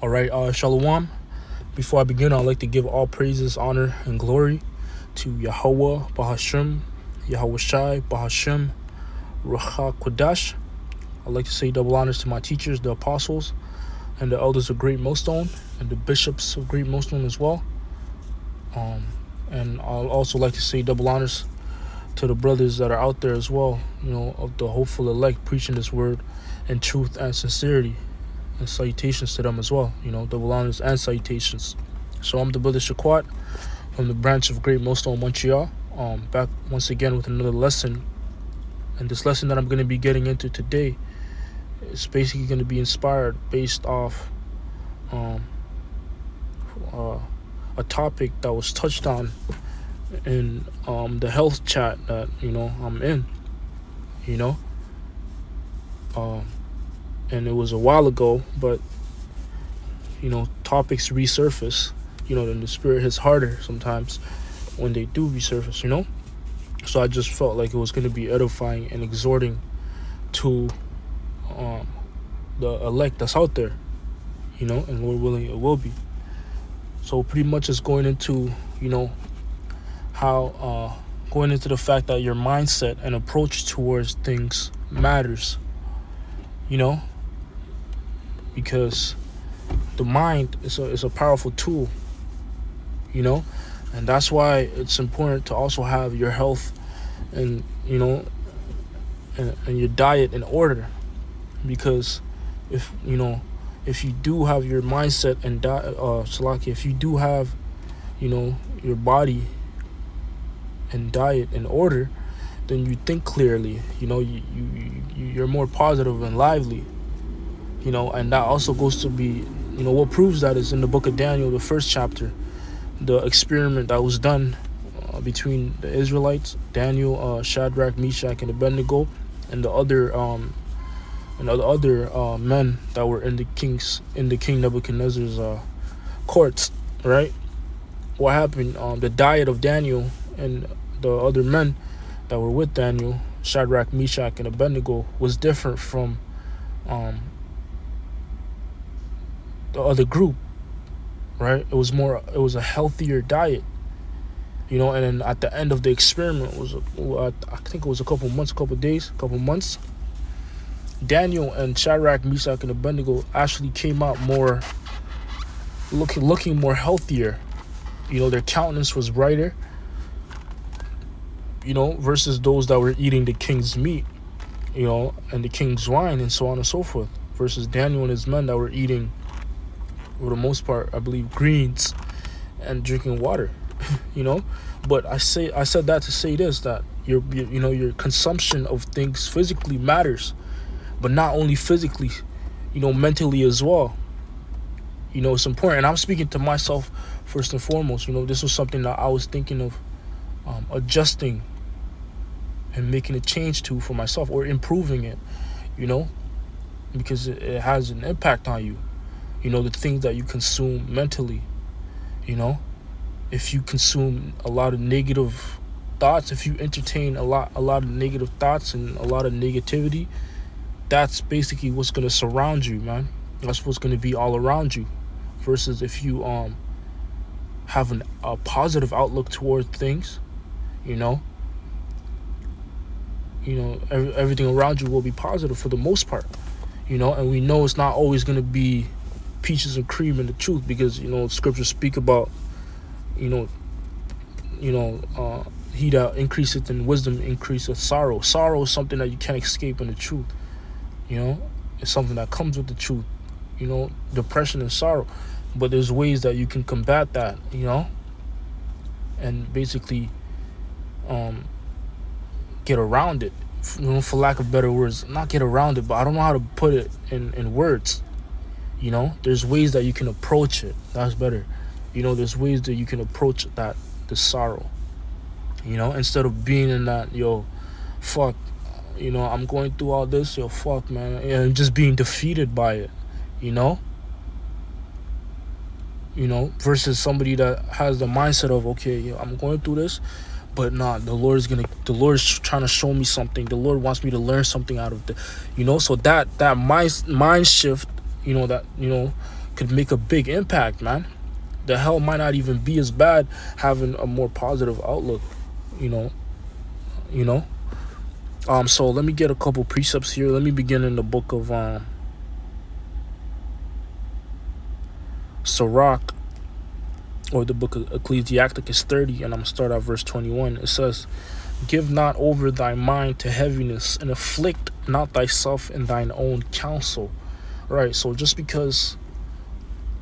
All right, Shalom. Before I begin, I'd like to give all praises, honor, and glory to Yahweh, Bahashem, Yahweh Shai, Bahashem, Ruach Kodash. I'd like to say double honors to my teachers, the apostles, and the elders of Great Millstone, and the bishops of Great Millstone as well. And I'll also like to say double honors to the brothers that are out there as well, of the hopeful elect, preaching this word in truth and sincerity. And salutations to them as well, double honors and salutations. So I'm the brother Shaquat from the branch of Great Millstone, Montreal. Back once again with another lesson. And this lesson that I'm going to be getting into today is basically going to be inspired based off a topic that was touched on in the health chat that I'm in, and it was a while ago, but topics resurface, and the spirit hits harder sometimes when they do resurface, so I just felt like it was going to be edifying and exhorting to the elect that's out there, and Lord willing it will be. So pretty much it's going into how going into the fact that your mindset and approach towards things matters, because the mind is a powerful tool, and that's why it's important to also have your health and and your diet in order, because if you do have your mindset and if you do have your body and diet in order, then you think clearly, you're more positive and lively, and that also goes to be, what proves that is in the book of Daniel, the first chapter, the experiment that was done between the Israelites, Daniel, Shadrach, Meshach, and Abednego, and the other men that were in the King Nebuchadnezzar's courts, right? What happened? The diet of Daniel and the other men that were with Daniel, Shadrach, Meshach, and Abednego, was different from the other group, right? It was a healthier diet, and then at the end of the experiment I think it was a couple months, Daniel and Shadrach, Meshach, and Abednego actually came out more looking more healthier. Their countenance was brighter, versus those that were eating the king's meat, and the king's wine and so on and so forth, versus Daniel and his men that were eating, for the most part, I believe, greens and drinking water, But I said that to say this, that your consumption of things physically matters, but not only physically, mentally as well. It's important. And I'm speaking to myself first and foremost. This was something that I was thinking of adjusting and making a change to for myself, or improving it, because it has an impact on you, the things that you consume mentally, if you consume a lot of negative thoughts, if you entertain a lot of negative thoughts and a lot of negativity, that's basically what's going to surround you, man. That's what's going to be all around you, versus if you have a positive outlook toward things, everything around you will be positive for the most part, and we know it's not always going to be peaches and cream in the truth, because scriptures speak about he that increaseth in wisdom increaseth sorrow. Sorrow is something that you can't escape in the truth. It's something that comes with the truth, depression and sorrow. But there's ways that you can combat that, and basically get around it, for lack of better words. Not get around it, but I don't know how to put it in words. There's ways that you can approach it. That's better. There's ways that you can approach the sorrow, instead of being in that, fuck, I'm going through all this, fuck, man, and just being defeated by it, versus somebody that has the mindset of, okay, I'm going through this, but nah, the Lord's trying to show me something. The Lord wants me to learn something out of it, so that mind shift, that could make a big impact, man. The hell might not even be as bad having a more positive outlook, you know. You know. So let me get a couple precepts here. Let me begin in the book of Sirach, or the book of Ecclesiasticus 30, and I'm gonna start at verse 21. It says, "Give not over thy mind to heaviness, and afflict not thyself in thine own counsel." Right. So just because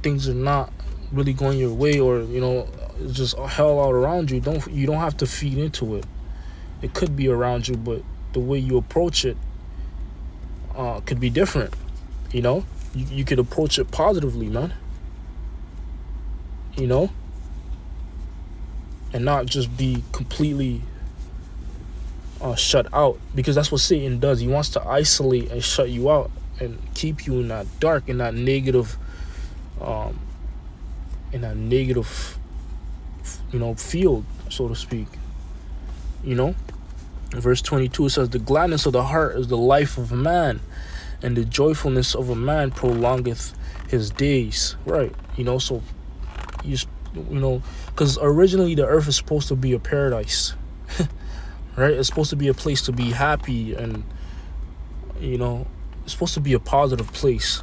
things are not really going your way, or it's just hell out around you, you don't have to feed into it. It could be around you, but the way you approach it could be different. You could approach it positively, man. And not just be completely shut out, because that's what Satan does. He wants to isolate and shut you out and keep you in that dark, in that negative field, so to speak. Verse 22, it says, "The gladness of the heart is the life of man, and the joyfulness of a man prolongeth his days." Right. So because originally the earth is supposed to be a paradise. Right? It's supposed to be a place to be happy, and it's supposed to be a positive place.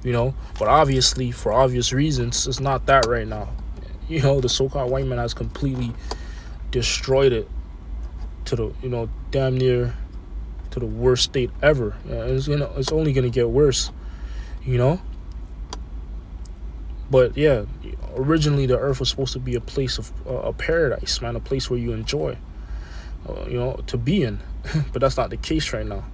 But obviously, for obvious reasons, it's not that right now. The so-called white man has completely destroyed it to the damn near to the worst state ever. It's only gonna get worse. But yeah, originally the earth was supposed to be a place of a paradise, man, a place where you enjoy, to be in. But that's not the case right now.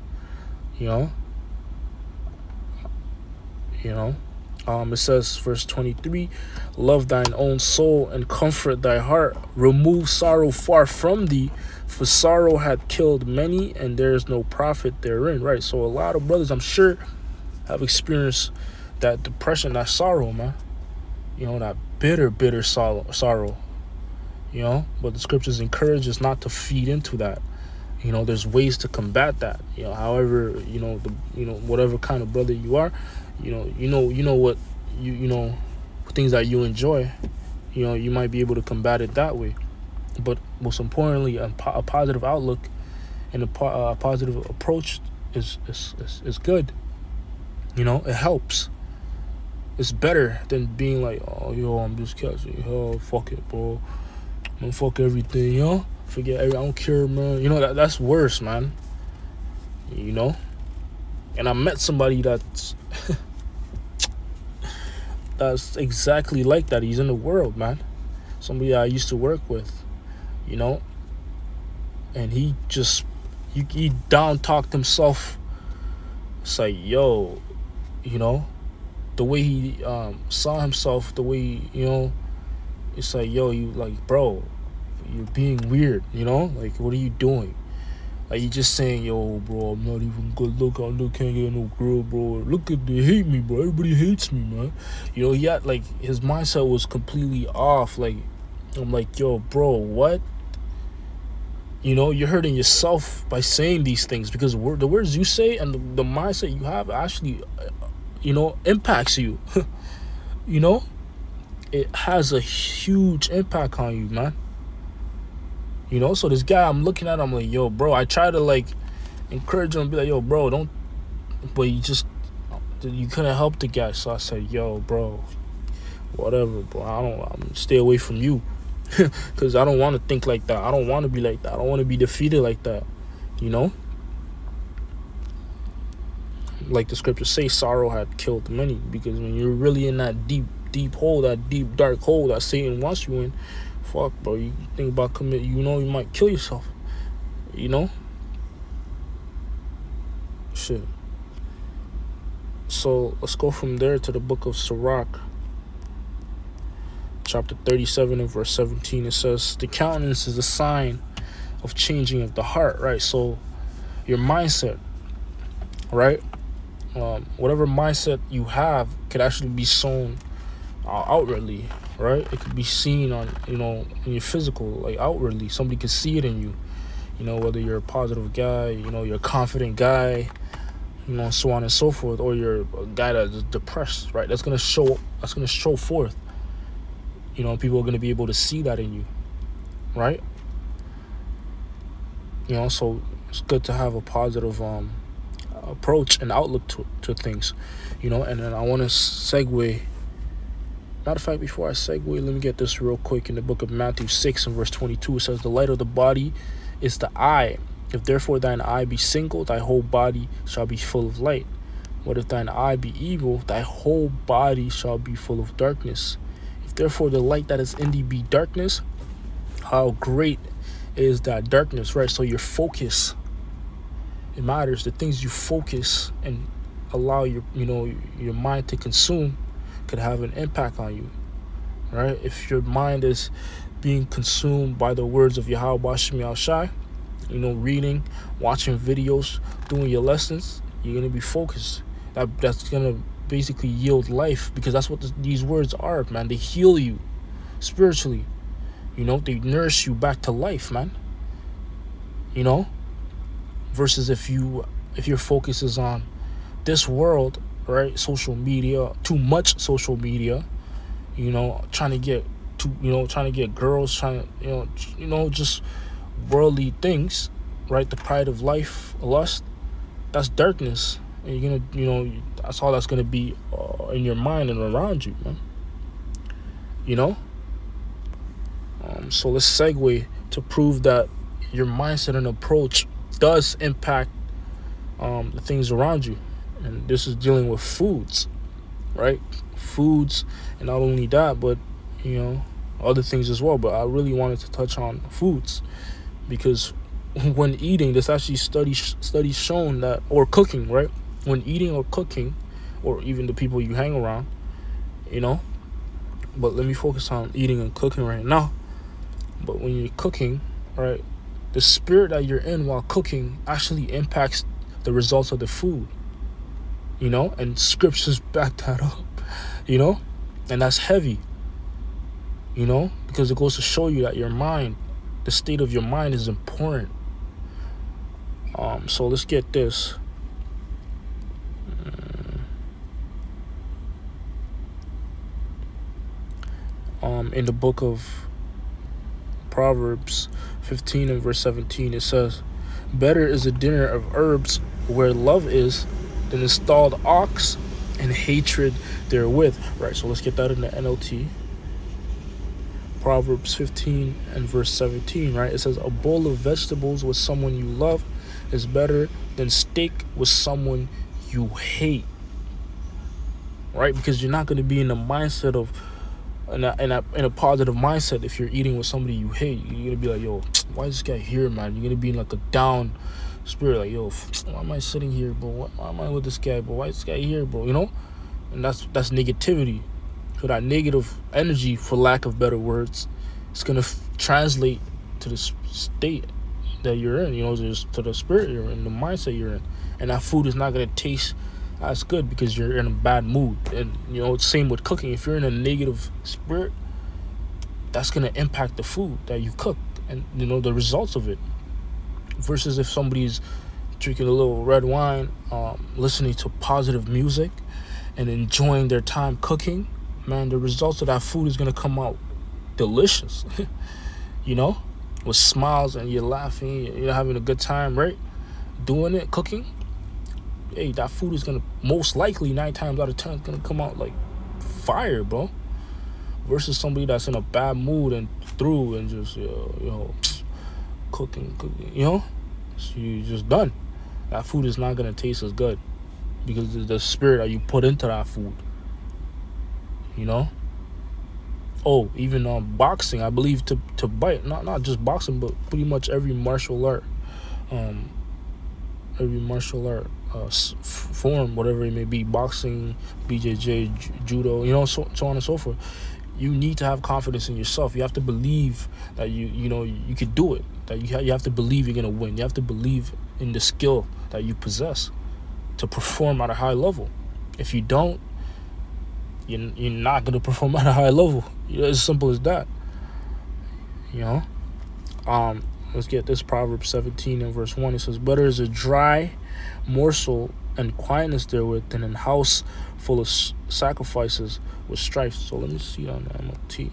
It says, verse 23, "Love thine own soul and comfort thy heart. Remove sorrow far from thee, for sorrow hath killed many, and there is no profit therein." Right. So a lot of brothers, I'm sure, have experienced that depression, that sorrow, man. That bitter sorrow. But the scriptures encourage us not to feed into that. There's ways to combat that. However, whatever kind of brother you are, what things that you enjoy, you might be able to combat it that way. But most importantly, a positive outlook and a positive approach is good. It helps. It's better than being like, "Oh, I'm just catching. Oh, fuck it, bro. I'm fuck everything, Forget everything. I don't care, man." That's worse, man. And I met somebody that's that's exactly like that. He's in the world, man. Somebody I used to work with, and he down talked himself. It's like, yo, the way he saw himself, the way it's like, yo, you like, bro, you're being weird, like, what are you doing? Like, you just saying, "Yo, bro, I'm not even good. Look, I can't get no girl, bro. Look at, they hate me, bro. Everybody hates me, man." He had, like, his mindset was completely off. Like, I'm like, yo, bro, what? You're hurting yourself by saying these things, because the words you say and the mindset you have actually, impacts you. It has a huge impact on you, man. So this guy, I'm looking at him, I'm like, yo, bro, I try to, like, encourage him and be like, yo, bro, don't, but you couldn't help the guy. So I said, yo, bro, whatever, bro, I'm stay away from you, because I don't want to think like that. I don't want to be like that. I don't want to be defeated like that. Like the scriptures say, sorrow had killed many, because when you're really in that deep hole, that deep dark hole that Satan wants you in, fuck, bro, you think about commit, you might kill yourself. Shit. So let's go from there to the book of Sirach, chapter 37 and verse 17. It says, "The countenance is a sign of changing of the heart." Right. So your mindset, right? Whatever mindset you have could actually be shown outwardly, right? It could be seen on, in your physical, like outwardly. Somebody could see it in you, whether you're a positive guy, you're a confident guy, so on and so forth, or you're a guy that's depressed, right? That's gonna show forth. People are gonna be able to see that in you, right? So it's good to have a positive approach and outlook to things, and then I want to segue. Matter of fact, before I segue, let me get this real quick. In the book of Matthew 6 and verse 22, it says, "The light of the body is the eye. If therefore thine eye be single, thy whole body shall be full of light. But if thine eye be evil, thy whole body shall be full of darkness. If therefore the light that is in thee be darkness, how great is that darkness," right? So your focus, it matters. The things you focus and allow your mind to consume could have an impact on you, right? If your mind is being consumed by the words of Yahweh Bashim Shai, reading, watching videos, doing your lessons, you're going to be focused. That's going to basically yield life, because that's what these words are, man. They heal you spiritually. They nurse you back to life, man. Versus if your focus is on this world, right? Social media, too much social media, trying to get girls, just worldly things, right? The pride of life, lust, that's darkness. And you're gonna, that's all that's gonna be in your mind and around you, man. So let's segue to prove that your mindset and approach does impact the things around you. And this is dealing with foods, right? Foods, and not only that, but other things as well. But I really wanted to touch on foods, because when eating, there's actually studies shown that, or cooking, right? When eating or cooking, or even the people you hang around, but let me focus on eating and cooking right now. But when you're cooking, right, the spirit that you're in while cooking actually impacts the results of the food, and scriptures back that up, and that's heavy, because it goes to show you that your mind, the state of your mind, is important. So let's get this. In the book of Proverbs 15 and verse 17, it says, "Better is a dinner of herbs where love is than a stalled ox and hatred therewith." Right, so let's get that in the NLT. Proverbs 15 and verse 17, right? It says, "A bowl of vegetables with someone you love is better than steak with someone you hate." Right? Because you're not going to be in the mindset of in a positive mindset if you're eating with somebody you hate. You're gonna be like, "Yo, why is this guy here, man?" You're gonna be in like a down spirit, like, "Yo, why am I sitting here, bro? Why am I with this guy, bro? Why is this guy here, bro?" And that's negativity. So that negative energy, for lack of better words, it's gonna translate to the state that you're in. Just to the spirit you're in, the mindset you're in, and that food is not gonna taste as good because you're in a bad mood. And it's same with cooking. If you're in a negative spirit, that's going to impact the food that you cook and the results of it. Versus if somebody's drinking a little red wine, listening to positive music and enjoying their time cooking, man, the results of that food is going to come out delicious. With smiles, and you're laughing, you're having a good time, right? Doing it, cooking. Hey, that food is gonna most likely 9 times out of 10 gonna come out like fire, bro. Versus somebody that's in a bad mood and through and just cooking, so you just done. That food is not gonna taste as good because of the spirit that you put into that food. Oh, even boxing, I believe to bite, not just boxing, but pretty much every martial art, form, whatever it may be, boxing, BJJ, judo, so on and so forth. You need to have confidence in yourself. You have to believe that you could do it. That you have to believe you're gonna win. You have to believe in the skill that you possess to perform at a high level. If you don't, you're not gonna perform at a high level. As simple as that. Let's get this. Proverbs 17 and verse 1. It says, "Better is a dry morsel and quietness therewith than an house full of sacrifices with strife. So let me see on the MLT.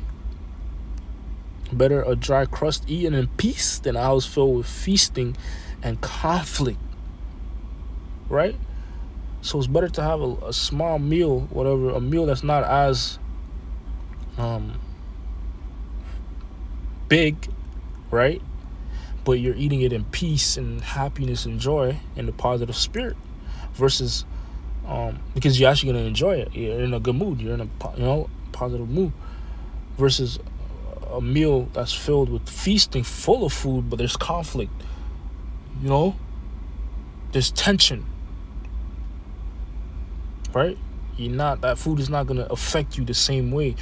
Better a dry crust eaten in peace than a house filled with feasting and conflict. Right? So it's better to have a small meal, whatever, a meal that's not as big, right? But you're eating it in peace and happiness and joy and the positive spirit, versus because you're actually gonna enjoy it. You're in a good mood. You're in a positive mood, versus a meal that's filled with feasting, full of food, but there's conflict. There's tension. Right? That food is not gonna affect you the same way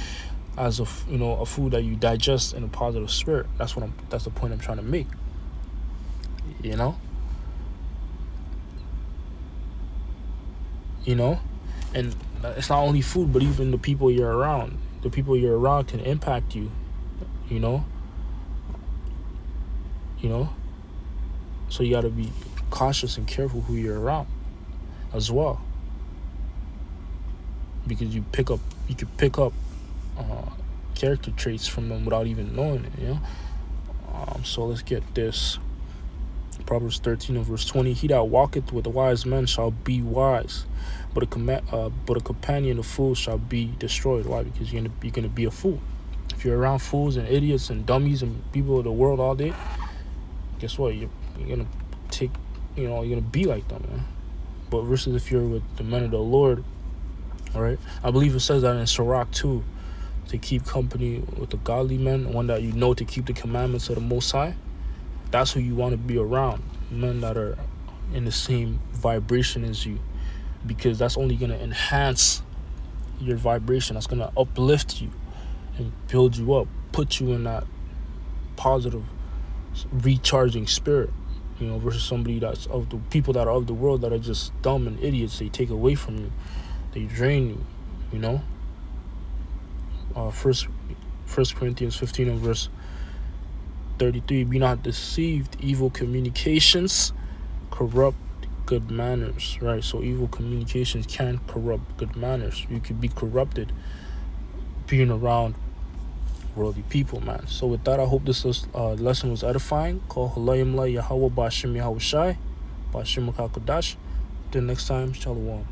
as a food that you digest in a positive spirit. That's the point I'm trying to make. And it's not only food, but even the people you're around. The people you're around can impact you. So you gotta be cautious and careful who you're around as well, because you could pick up character traits from them without even knowing it. So let's get this. Proverbs 13 and verse 20. He that walketh with wise men shall be wise, but a companion of fools shall be destroyed. Why? Because you're gonna be a fool. If you're around fools and idiots and dummies and people of the world all day, guess what? You're gonna you're gonna be like them, man. But versus if you're with the men of the Lord, all right, I believe it says that in Sirach 2, to keep company with the godly men, one that to keep the commandments of the Most High. That's who you want to be around, men that are in the same vibration as you, because that's only going to enhance your vibration. That's going to uplift you and build you up, put you in that positive, recharging spirit, versus somebody that's of the people that are of the world that are just dumb and idiots. They take away from you, they drain you. First Corinthians 15 and verse 33, be not deceived, evil communications corrupt good manners. Right? So evil communications can corrupt good manners. You could be corrupted being around worldly people, man. So with that, I hope this lesson was edifying. Call Halayim La Yahweh Bashim Yahushai Bashim Kakodash. Till next time, Shalom.